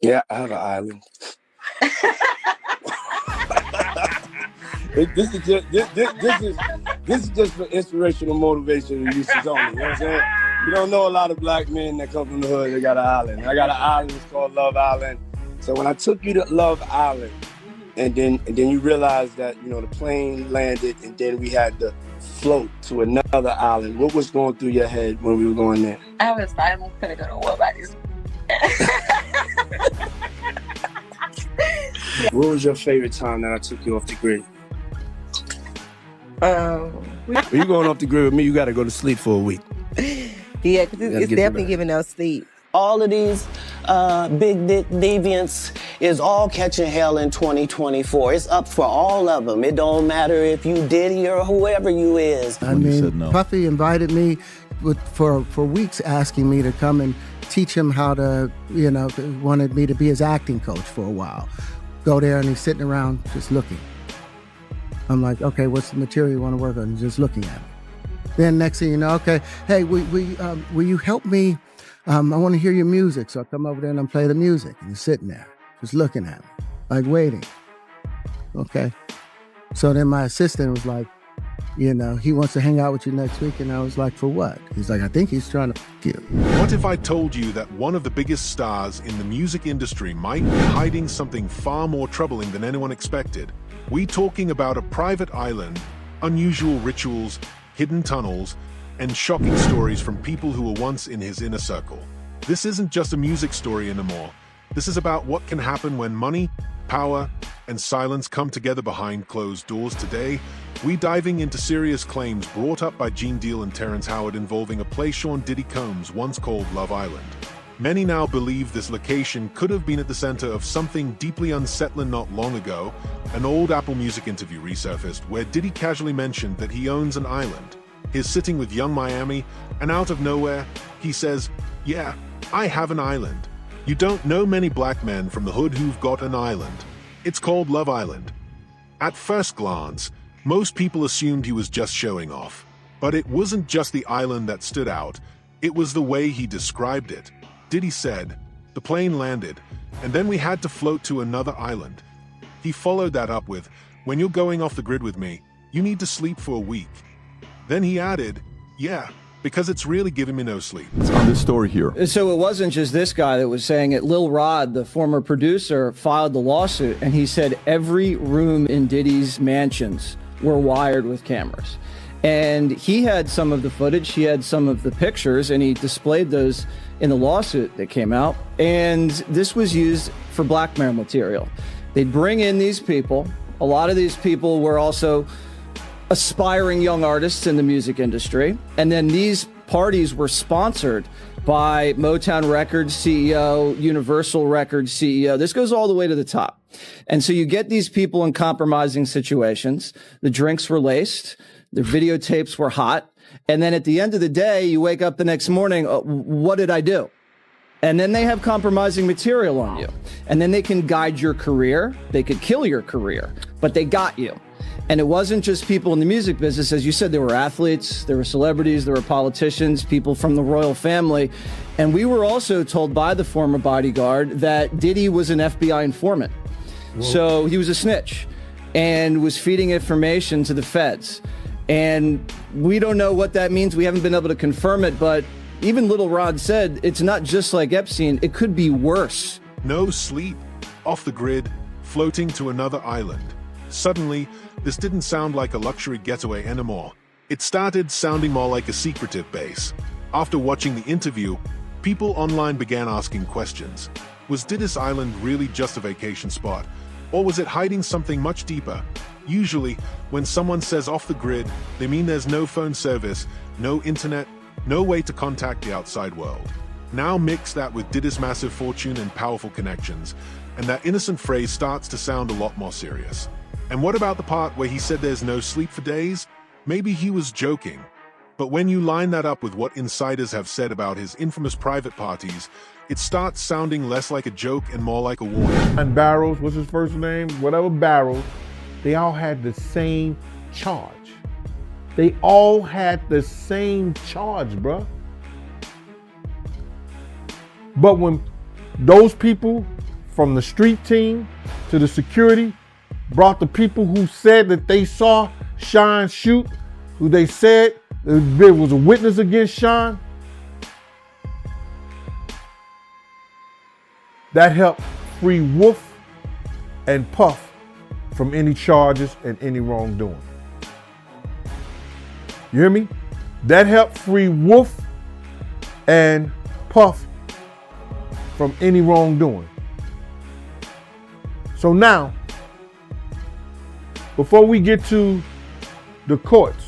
Yeah, I have an island. This is just for inspirational motivation and uses only. You know what I'm saying? You don't know a lot of black men that come from the hood. They got an island. I got an island. It's called Love Island. So when I took you to Love Island, and then you realize that the plane landed, and then we had to float to another island. What was going through your head when we were going there? I was like, I'm gonna go to war by this. What was your favorite time that I took you off the grid? When you going off the grid with me, you got to go to sleep for a week. Yeah, because it's definitely giving us sleep. All of these big dick deviants is all catching hell in 2024. It's up for all of them. It don't matter if you Diddy or whoever you is. I mean, no. Puffy invited me for weeks, asking me to come and teach him how to, wanted me to be his acting coach for a while. Go there and he's sitting around just looking. I'm like, okay, what's the material you want to work on? He's just looking at it. Then next thing you know, okay, hey, will you help me? I want to hear your music. So I come over there and I play the music. And he's sitting there, just looking at me, like waiting. Okay. So then my assistant was like, he wants to hang out with you next week. And I was like, for what? He's like, I think he's trying to f*** you. What if I told you that one of the biggest stars in the music industry might be hiding something far more troubling than anyone expected? We talking about a private island, unusual rituals, hidden tunnels, and shocking stories from people who were once in his inner circle. This isn't just a music story anymore. This is about what can happen when money, power, and silence come together behind closed doors. Today, we diving into serious claims brought up by Gene Deal and Terrence Howard involving a place Sean Diddy Combs once called Love Island. Many now believe this location could have been at the center of something deeply unsettling. Not long ago, an old Apple Music interview resurfaced where Diddy casually mentioned that he owns an island. He's sitting with Young Miami, and out of nowhere, he says, "Yeah, I have an island." You don't know many black men from the hood who've got an island. It's called Love Island. At first glance, most people assumed he was just showing off. But it wasn't just the island that stood out, it was the way he described it. Diddy said, "The plane landed, and then we had to float to another island." He followed that up with, "When you're going off the grid with me, you need to sleep for a week." Then he added, "Yeah, because it's really giving me no sleep." On this story here. So it wasn't just this guy that was saying it. Lil Rod, the former producer, filed the lawsuit, and he said every room in Diddy's mansions were wired with cameras. And he had some of the footage, he had some of the pictures, and he displayed those in the lawsuit that came out. And this was used for blackmail material. They'd bring in these people. A lot of these people were also aspiring young artists in the music industry. And then these parties were sponsored by Motown Records CEO, Universal Records CEO. This goes all the way to the top. And so you get these people in compromising situations. The drinks were laced. The videotapes were hot. And then at the end of the day, you wake up the next morning, what did I do? And then they have compromising material on you. And then they can guide your career. They could kill your career, but they got you. And it wasn't just people in the music business. As you said, there were athletes, there were celebrities, there were politicians, people from the royal family. And we were also told by the former bodyguard that Diddy was an FBI informant. Whoa. So he was a snitch and was feeding information to the feds. And we don't know what that means. We haven't been able to confirm it, but even Little Rod said it's not just like Epstein, it could be worse. No sleep, off the grid, floating to another island. Suddenly, this didn't sound like a luxury getaway anymore. It started sounding more like a secretive base. After watching the interview, people online began asking questions. Was Diddy's island really just a vacation spot? Or was it hiding something much deeper? Usually, when someone says off the grid, they mean there's no phone service, no internet, no way to contact the outside world. Now mix that with Diddy's massive fortune and powerful connections, and that innocent phrase starts to sound a lot more serious. And what about the part where he said there's no sleep for days? Maybe he was joking. But when you line that up with what insiders have said about his infamous private parties, it starts sounding less like a joke and more like a warning. And Barrows, what's his first name? Whatever Barrows, they all had the same charge. They all had the same charge, bruh. But when those people from the street team to the security, brought the people who said that they saw Sean shoot, who they said there was a witness against Sean. That helped free Wolf and Puff from any charges and any wrongdoing. You hear me? That helped free Wolf and Puff from any wrongdoing. So now, before we get to the courts,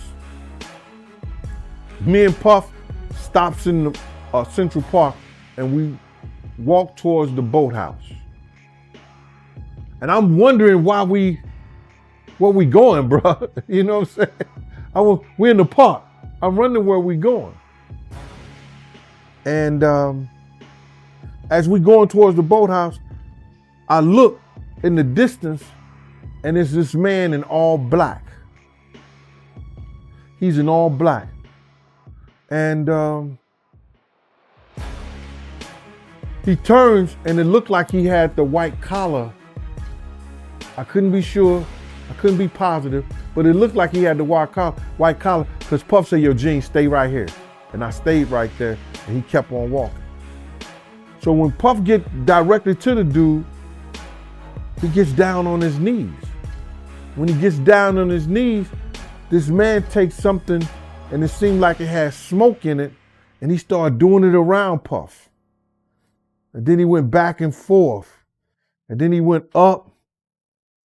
me and Puff stops in the Central Park and we walk towards the boathouse. And I'm wondering where we going, bro. You know what I'm saying? We're in the park. I'm wondering where we going. And as we going towards the boathouse, I look in the distance and it's this man in all black. He's in all black. And he turns and it looked like he had the white collar. I couldn't be sure, I couldn't be positive, but it looked like he had the white collar because Puff said, yo, Gene, stay right here. And I stayed right there and he kept on walking. So when Puff get directly to the dude, he gets down on his knees. When he gets down on his knees, this man takes something and it seemed like it had smoke in it and he started doing it around Puff. And then he went back and forth. And then he went up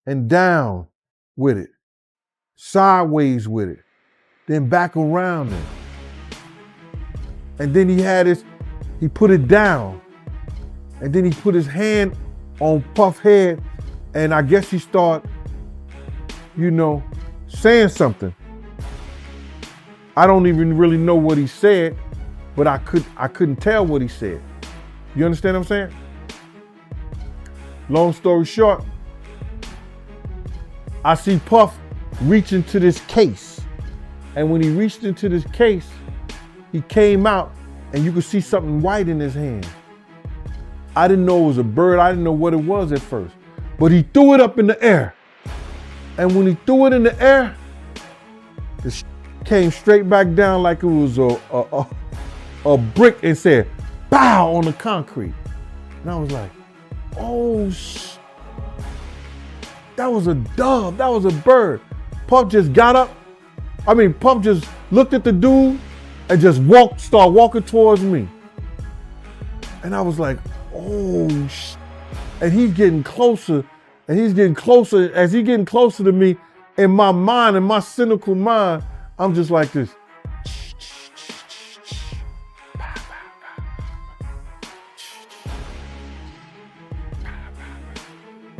and down with it, sideways with it, then back around him. And then he put it down. And then he put his hand on Puff's head and I guess he started, saying something. I don't even really know what he said, but I couldn't tell what he said. You understand what I'm saying? Long story short, I see Puff reach into this case. And when he reached into this case, he came out and you could see something white in his hand. I didn't know it was a bird. I didn't know what it was at first. But he threw it up in the air. And when he threw it in the air, it came straight back down like it was a brick and said, pow, on the concrete. And I was like, oh, that was a dove, that was a bird. Puff just got up. Puff just looked at the dude and just started walking towards me. And I was like, oh, and he's getting closer, and he's getting closer. As he's getting closer to me, in my mind, in my cynical mind, I'm just like this.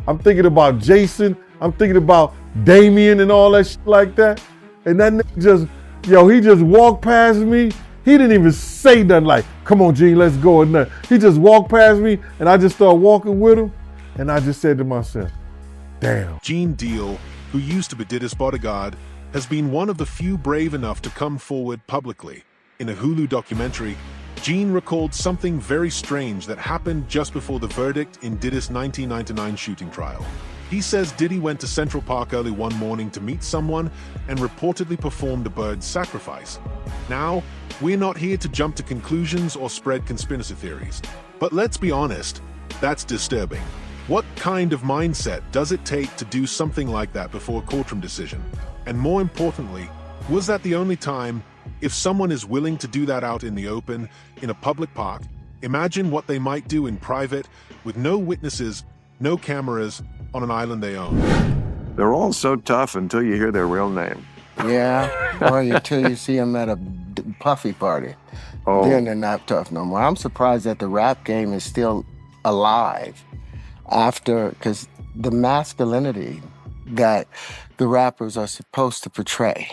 I'm thinking about Jason. I'm thinking about Damien and all that shit like that. And that nigga he just walked past me. He didn't even say nothing like, come on, Gene, let's go or nothing. He just walked past me and I just started walking with him. And I just said to myself, damn. Gene Deal, who used to be Diddy's bodyguard, has been one of the few brave enough to come forward publicly. In a Hulu documentary, Gene recalled something very strange that happened just before the verdict in Diddy's 1999 shooting trial. He says Diddy went to Central Park early one morning to meet someone and reportedly performed a bird sacrifice. Now, we're not here to jump to conclusions or spread conspiracy theories, but let's be honest, that's disturbing. What kind of mindset does it take to do something like that before a courtroom decision? And more importantly, was that the only time? If someone is willing to do that out in the open, in a public park, imagine what they might do in private, with no witnesses, no cameras, on an island they own. They're all so tough until you hear their real name. Yeah, or until you see them at a Puffy party. Oh. Then they're not tough no more. I'm surprised that the rap game is still alive because the masculinity that the rappers are supposed to portray.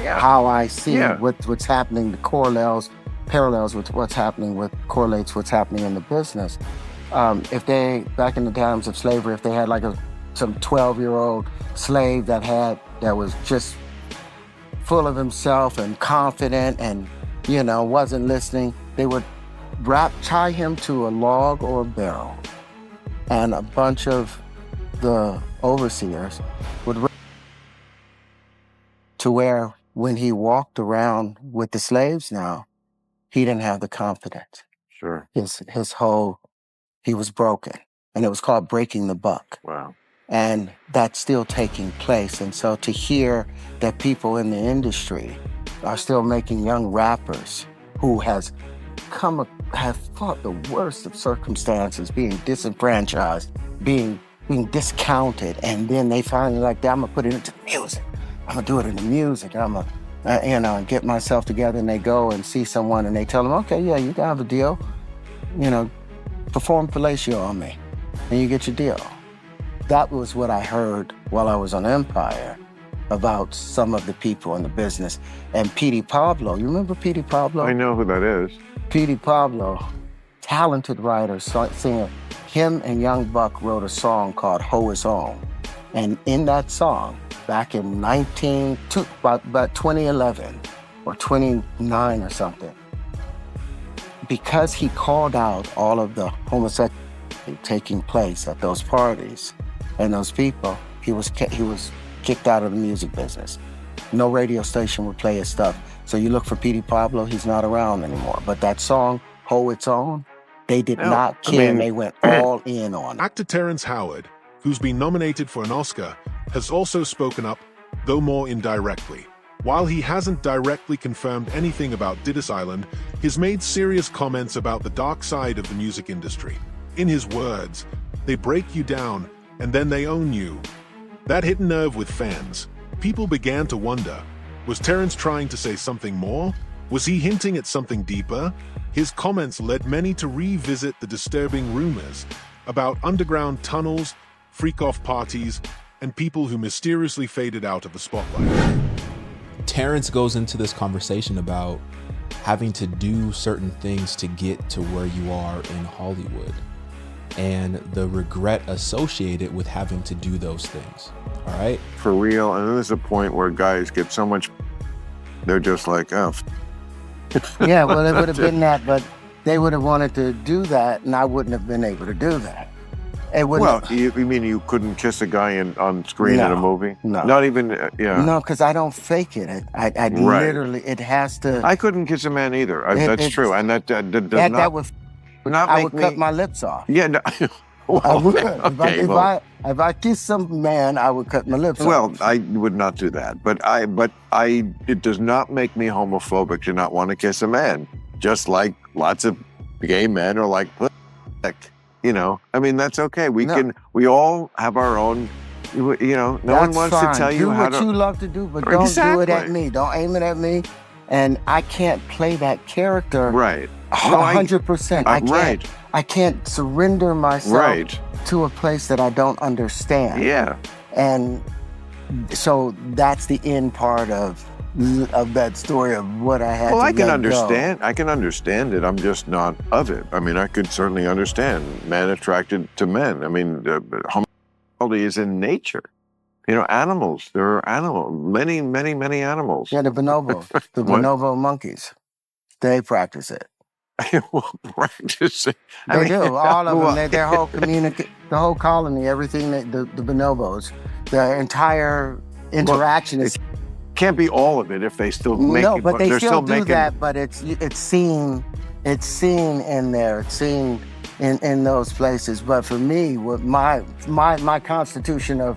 Yeah. How I see what's happening, the parallels with what's happening, correlates what's happening in the business. If they, back in the times of slavery, if they had like some 12-year-old slave that was just full of himself and confident and, wasn't listening, they would tie him to a log or a barrel and a bunch of the overseers would to where when he walked around with the slaves now, he didn't have the confidence. Sure. He was broken. And it was called breaking the buck. Wow. And that's still taking place. And so to hear that people in the industry are still making young rappers who have fought the worst of circumstances, being disenfranchised, being discounted, and then they finally like, I'm gonna put it into music. I'm gonna do it in the music. I'm gonna, and get myself together. And they go and see someone, and they tell them, okay, yeah, you can have a deal. Perform fellatio on me, and you get your deal. That was what I heard while I was on Empire about some of the people in the business. And Petey Pablo, you remember Petey Pablo? I know who that is. Petey Pablo, talented writer, singer. Him and Young Buck wrote a song called Ho His Own. And in that song, back in about 2011 or 29 or something, because he called out all of the homosexuality taking place at those parties and those people, he was kicked out of the music business. No radio station would play his stuff. So you look for Petey Pablo, he's not around anymore. But that song, Ho Its Own, they did not care. They went all in on it. Actor Terrence Howard, who's been nominated for an Oscar, has also spoken up, though more indirectly. While he hasn't directly confirmed anything about Diddy's Island, he's made serious comments about the dark side of the music industry. In his words, they break you down and then they own you. That hit a nerve with fans. People began to wonder, was Terrence trying to say something more? Was he hinting at something deeper? His comments led many to revisit the disturbing rumors about underground tunnels, freak-off parties, and people who mysteriously faded out of the spotlight. Terrence goes into this conversation about having to do certain things to get to where you are in Hollywood and the regret associated with having to do those things, all right? For real, and there's a point where guys get so much, they're just like, oh. Yeah, well, it would have been that, but they would have wanted to do that, and I wouldn't have been able to do that. Well, you mean you couldn't kiss a guy on screen in a movie? No. Not even, No, because I don't fake it. I literally, it has to. I couldn't kiss a man either. That's true. And that does not I would cut my lips off. Yeah, no. Well, I would. Okay, if I kiss some man, I would cut my lips off. Well, I would not do that. But it does not make me homophobic to not want to kiss a man. Just like lots of gay men are like, I mean, that's okay. We all have our own, no one wants to tell you how to. Do what you love to do, but don't do it at me. Don't aim it at me. And I can't play that character. Right. 100%. I can't surrender myself to a place that I don't understand. Yeah. And so that's the end part of that story of what I had to I can let understand. go. I can understand it. I'm just not of it. I mean, I could certainly understand men attracted to men. I mean, homosexuality is in nature. Animals. There are many, many, many animals. Yeah, the bonobos, the bonobo monkeys, they practice it. Well, practice it. They do. All of them. Their whole community, the whole colony, everything. The bonobos, the entire interaction is. Can't be all of it if they still make it. No, but they still do that. But it's seen in there. It's seen in those places. But for me, with my constitution of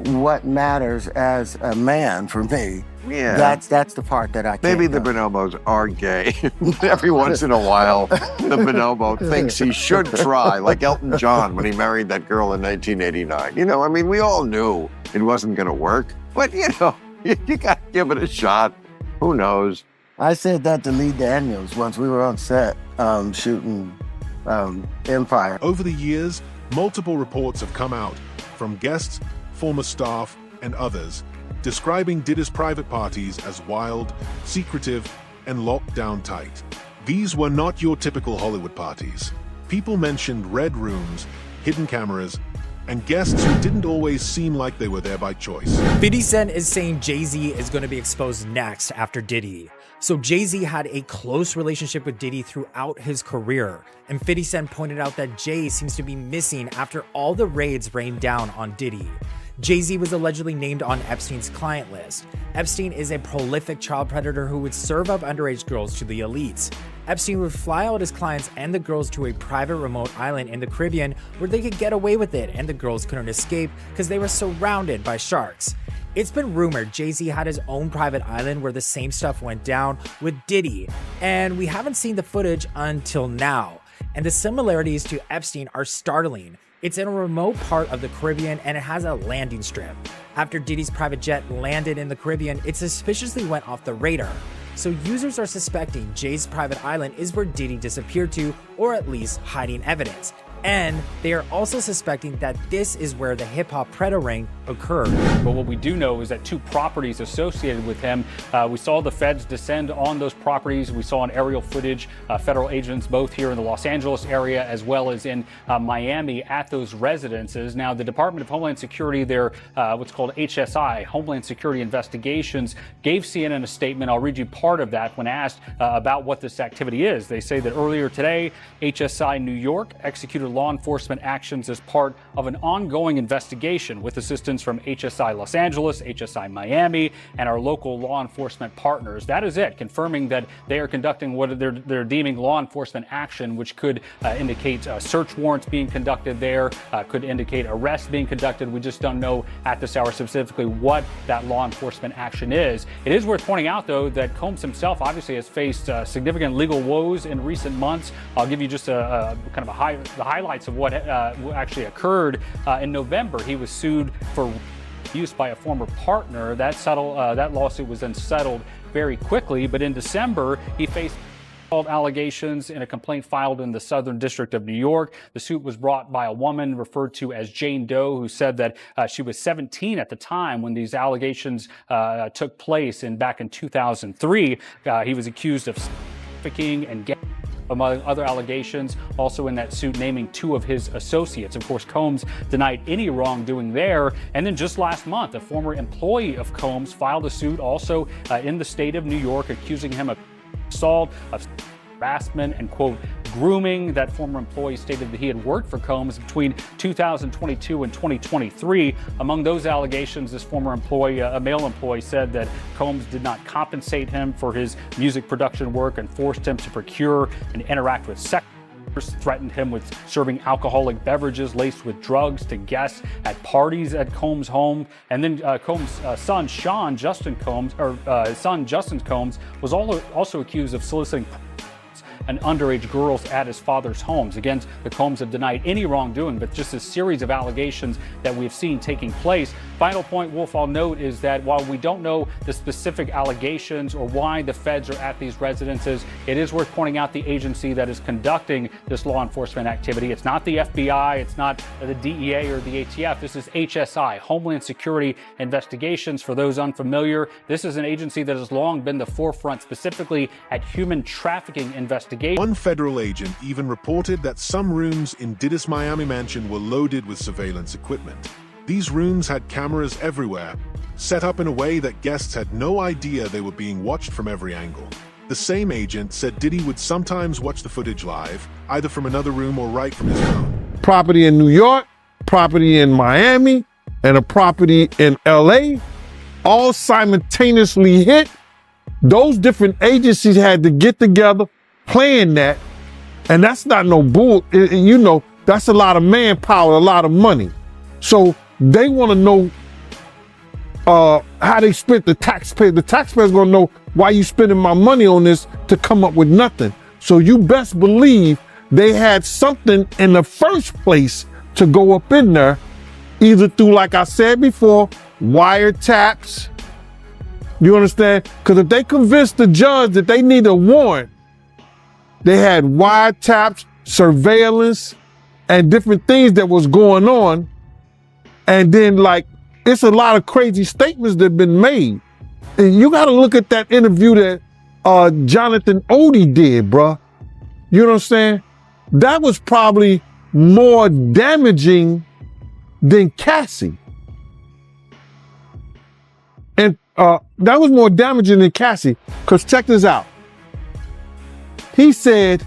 what matters as a man, for me, that's the part that I can't. Maybe the bonobos are gay. Every once in a while, the bonobo thinks he should try, like Elton John when he married that girl in 1989. I mean, we all knew it wasn't going to work, but you got to give it a shot. Who knows? I said that to Lee Daniels once we were on set shooting Empire. Over the years, multiple reports have come out from guests, former staff, and others describing Diddy's private parties as wild, secretive, and locked down tight. These were not your typical Hollywood parties. People mentioned red rooms, hidden cameras, and guests who didn't always seem like they were there by choice. 50 Cent is saying Jay-Z is going to be exposed next after Diddy. So Jay-Z had a close relationship with Diddy throughout his career, and 50 Cent pointed out that Jay seems to be missing after all the raids rained down on Diddy. Jay-Z was allegedly named on Epstein's client list. Epstein is a prolific child predator who would serve up underage girls to the elites. Epstein would fly out his clients and the girls to a private remote island in the Caribbean where they could get away with it and the girls couldn't escape because they were surrounded by sharks. It's been rumored Jay-Z had his own private island where the same stuff went down with Diddy, and we haven't seen the footage until now. And the similarities to Epstein are startling. It's in a remote part of the Caribbean and it has a landing strip. After Diddy's private jet landed in the Caribbean, it suspiciously went off the radar. So users are suspecting Jay's private island is where Diddy disappeared to, or at least hiding evidence. And they are also suspecting that this is where the hip-hop Predator ring occurred. But what we do know is that 2 properties associated with him, we saw the feds descend on those properties. We saw in aerial footage, federal agents both here in the Los Angeles area as well as in Miami at those residences. Now, the Department of Homeland Security, their what's called HSI, Homeland Security Investigations, gave CNN a statement. I'll read you part of that when asked about what this activity is. They say that earlier today, HSI New York executed law enforcement actions as part of an ongoing investigation with assistance from HSI Los Angeles, HSI Miami, and our local law enforcement partners. That is it, confirming that they are conducting what they're deeming law enforcement action, which could indicate search warrants being conducted there, could indicate arrests being conducted. We just don't know at this hour specifically what that law enforcement action is. It is worth pointing out, though, that Combs himself obviously has faced significant legal woes in recent months. I'll give you just the highlights of what actually occurred. In November, he was sued for use by a former partner. That lawsuit was then settled very quickly, but in December, he faced allegations in a complaint filed in the Southern District of New York. The suit was brought by a woman referred to as Jane Doe, who said that she was 17 at the time when these allegations took place back in 2003. He was accused of trafficking and among other allegations, also in that suit naming 2 of his associates. Of course, Combs denied any wrongdoing there. And then just last month, a former employee of Combs filed a suit also in the state of New York, accusing him of assault, of harassment, and, quote, grooming. That former employee stated that he had worked for Combs between 2022 and 2023. Among those allegations, this former employee, a male employee, said that Combs did not compensate him for his music production work and forced him to procure and interact with sex workers, threatened him with serving alcoholic beverages laced with drugs to guests at parties at Combs' home. And then Combs' son, Justin Combs, was also accused of soliciting and underage girls at his father's homes. Again, the Combs have denied any wrongdoing, but just a series of allegations that we've seen taking place. Final point, Wolf, I'll note is that while we don't know the specific allegations or why the feds are at these residences, it is worth pointing out the agency that is conducting this law enforcement activity. It's not the FBI, it's not the DEA or the ATF. This is HSI, Homeland Security Investigations. For those unfamiliar, this is an agency that has long been the forefront specifically at human trafficking investigations. One federal agent even reported that some rooms in Diddy's Miami mansion were loaded with surveillance equipment. These rooms had cameras everywhere, set up in a way that guests had no idea they were being watched from every angle. The same agent said Diddy would sometimes watch the footage live, either from another room or right from his phone. Property in New York, property in Miami, and a property in LA, all simultaneously hit. Those different agencies had to get together, plan that, and that's not no bull. You know, that's a lot of manpower, a lot of money. So they want to know how they spent the taxpayer. The taxpayer's gonna know why you spending my money on this to come up with nothing. So you best believe they had something in the first place to go up in there, either through, like I said before, wiretaps. You understand? Because if they convinced the judge that they need a warrant, they had wiretaps, surveillance, and different things that was going on. And then, like, it's a lot of crazy statements that have been made. And you got to look at that interview that Jonathan Odie did, bruh. You know what I'm saying? That was probably more damaging than Cassie. And that was more damaging than Cassie, because check this out. He said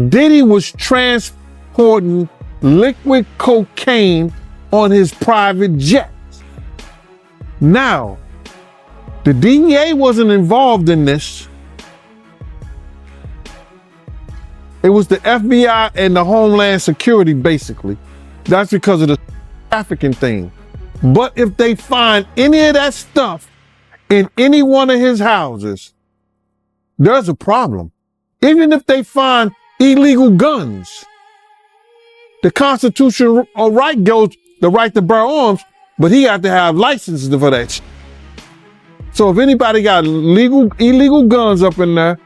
Diddy was transporting liquid cocaine on his private jets. Now, the DEA wasn't involved in this. It was the FBI and the Homeland Security, basically. That's because of the trafficking thing. But if they find any of that stuff in any one of his houses, there's a problem. Even if they find illegal guns, the constitutional right goes the right to bear arms, but he got to have licenses for that shit. So if anybody got illegal guns up in there,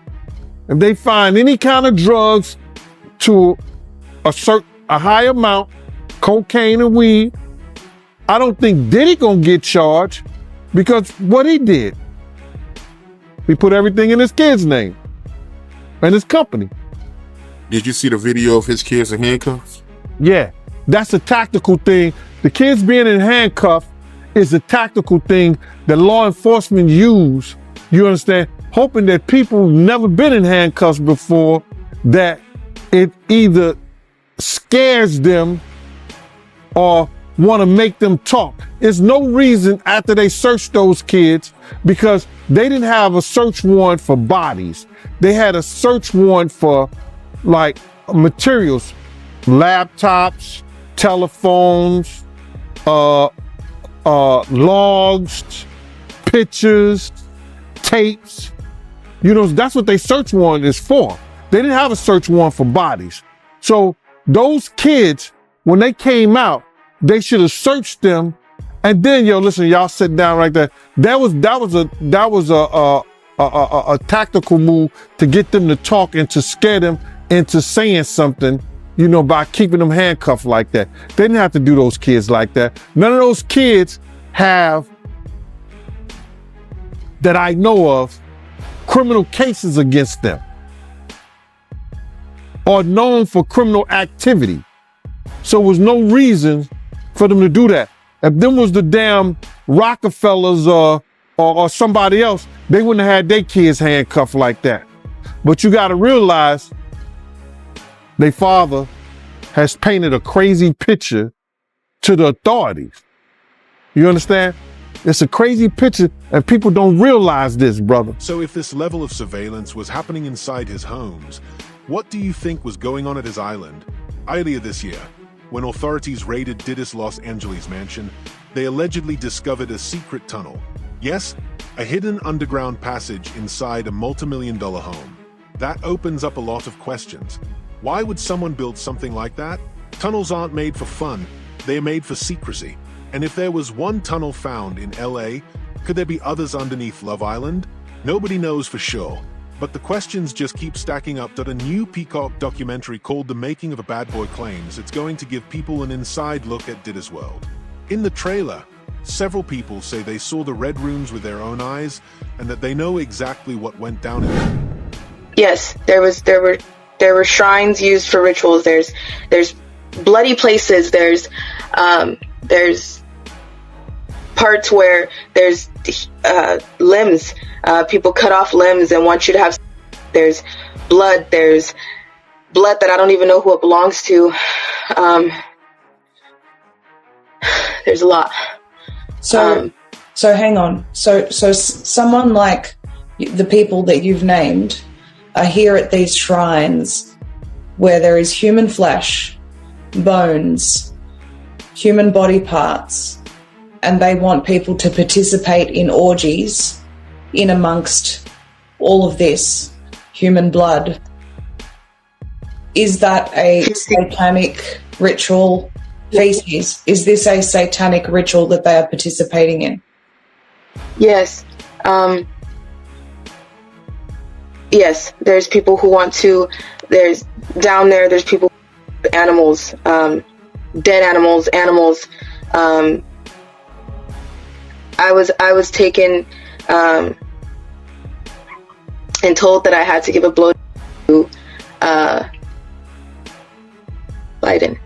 if they find any kind of drugs to a high amount, cocaine and weed, I don't think Diddy gonna get charged, because what he did, he put everything in his kid's name and his company. Did you see the video of his kids in handcuffs? Yeah, that's a tactical thing. The kids being in handcuffs is a tactical thing that law enforcement use, you understand, hoping that people who've never been in handcuffs before, that it either scares them or want to make them talk. There's no reason after they searched those kids, because they didn't have a search warrant for bodies. They had a search warrant for like materials, laptops, telephones, logs, pictures, tapes. You know, that's what they search warrant is for. They didn't have a search warrant for bodies. So those kids, when they came out, they should have searched them. And then, listen, y'all sit down right there. That was a tactical move to get them to talk and to scare them into saying something, by keeping them handcuffed like that. They didn't have to do those kids like that. None of those kids have, that I know of, criminal cases against them or known for criminal activity. So there was no reason for them to do that. If them was the damn Rockefellers or somebody else, they wouldn't have had their kids handcuffed like that. But you got to realize their father has painted a crazy picture to the authorities. You understand? It's a crazy picture, and people don't realize this, brother. So if this level of surveillance was happening inside his homes, what do you think was going on at his island? Earlier this year, when authorities raided Diddy's Los Angeles mansion, they allegedly discovered a secret tunnel. Yes, a hidden underground passage inside a multi-million-dollar home. That opens up a lot of questions. Why would someone build something like that? Tunnels aren't made for fun, they're made for secrecy. And if there was one tunnel found in LA, could there be others underneath Love Island? Nobody knows for sure. But the questions just keep stacking up. That a new Peacock documentary called The Making of a Bad Boy claims it's going to give people an inside look at Diddy's world. In the trailer, several people say they saw the red rooms with their own eyes and that they know exactly what went down in them. Yes, there were shrines used for rituals. There's bloody places. There's parts where there's limbs. People cut off limbs and want you to have. There's blood that I don't even know who it belongs to. There's a lot. So hang on. So someone like the people that you've named are here at these shrines where there is human flesh, bones, human body parts, and they want people to participate in orgies in amongst all of this human blood. Is that a satanic ritual? Feces? Is this a satanic ritual that they are participating in? Yes. Yes, there's people who want to. There's people, animals, dead animals. I was taken and told that I had to give a blow to Biden.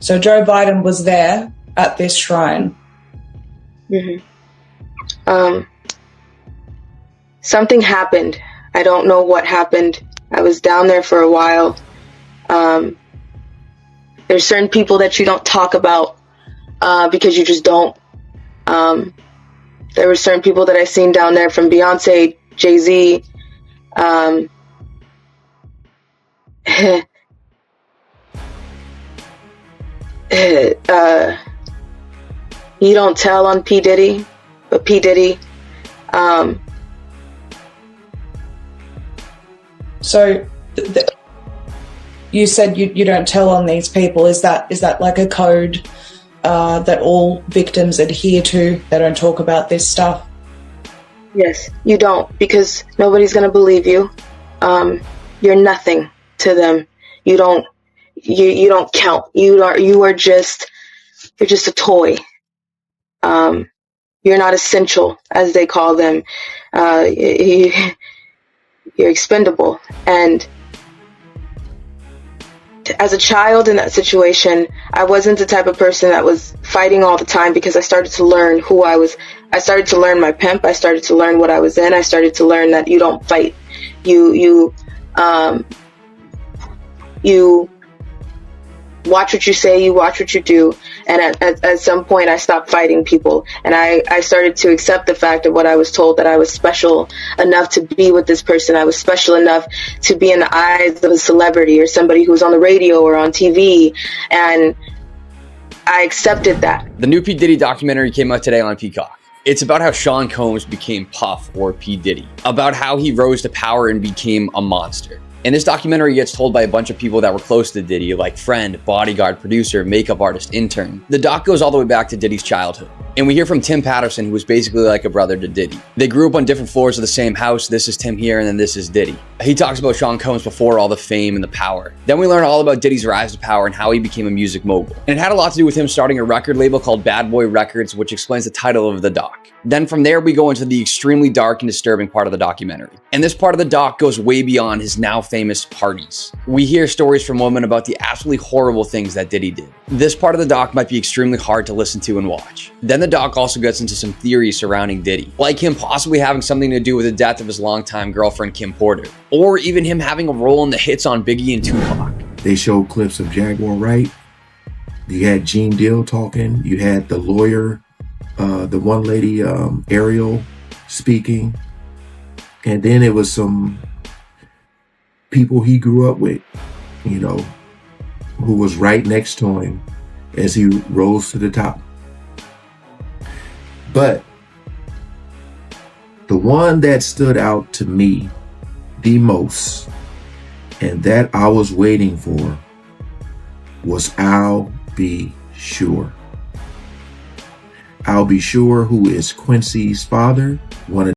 So Joe Biden was there at this shrine. Something happened. I don't know what happened. I was down there for a while. There's certain people that you don't talk about because you just don't. There were certain people that I seen down there, from Beyonce, Jay-Z. You don't tell on P. Diddy, but P. Diddy. So you said you don't tell on these people. Is that like a code that all victims adhere to? They don't talk about this stuff? Yes, you don't, because nobody's gonna believe you. You're nothing to them. You don't count. You're just a toy. You're not essential, as they call them. You're expendable. And as a child in that situation, I wasn't the type of person that was fighting all the time, because I started to learn who I was. I started to learn my pimp. I started to learn what I was in. I started to learn that you don't fight. You watch what you say, you watch what you do. And at some point I stopped fighting people, and I started to accept the fact of what I was told, that I was special enough to be with this person. I was special enough to be in the eyes of a celebrity or somebody who's on the radio or on TV, and I accepted that. The new P. Diddy documentary came out today on Peacock. It's about how Sean Combs became Puff, or P. Diddy, about how he rose to power and became a monster. And this documentary gets told by a bunch of people that were close to Diddy, like friend, bodyguard, producer, makeup artist, intern. The doc goes all the way back to Diddy's childhood. And we hear from Tim Patterson, who was basically like a brother to Diddy. They grew up on different floors of the same house. This is Tim here, and then this is Diddy. He talks about Sean Combs before all the fame and the power. Then we learn all about Diddy's rise to power and how he became a music mogul. And it had a lot to do with him starting a record label called Bad Boy Records, which explains the title of the doc. Then from there, we go into the extremely dark and disturbing part of the documentary. And this part of the doc goes way beyond his now famous parties. We hear stories from women about the absolutely horrible things that Diddy did. This part of the doc might be extremely hard to listen to and watch. Then the doc also gets into some theories surrounding Diddy, like him possibly having something to do with the death of his longtime girlfriend, Kim Porter, or even him having a role in the hits on Biggie and Tupac. They showed clips of Jaguar Wright. You had Gene Deal talking. You had the lawyer, the one lady, Ariel, speaking. And then it was some people he grew up with, you know, who was right next to him as he rose to the top. But the one that stood out to me the most, and that I was waiting for, was I'll Be Sure. I'll Be Sure, who is Quincy's father, one of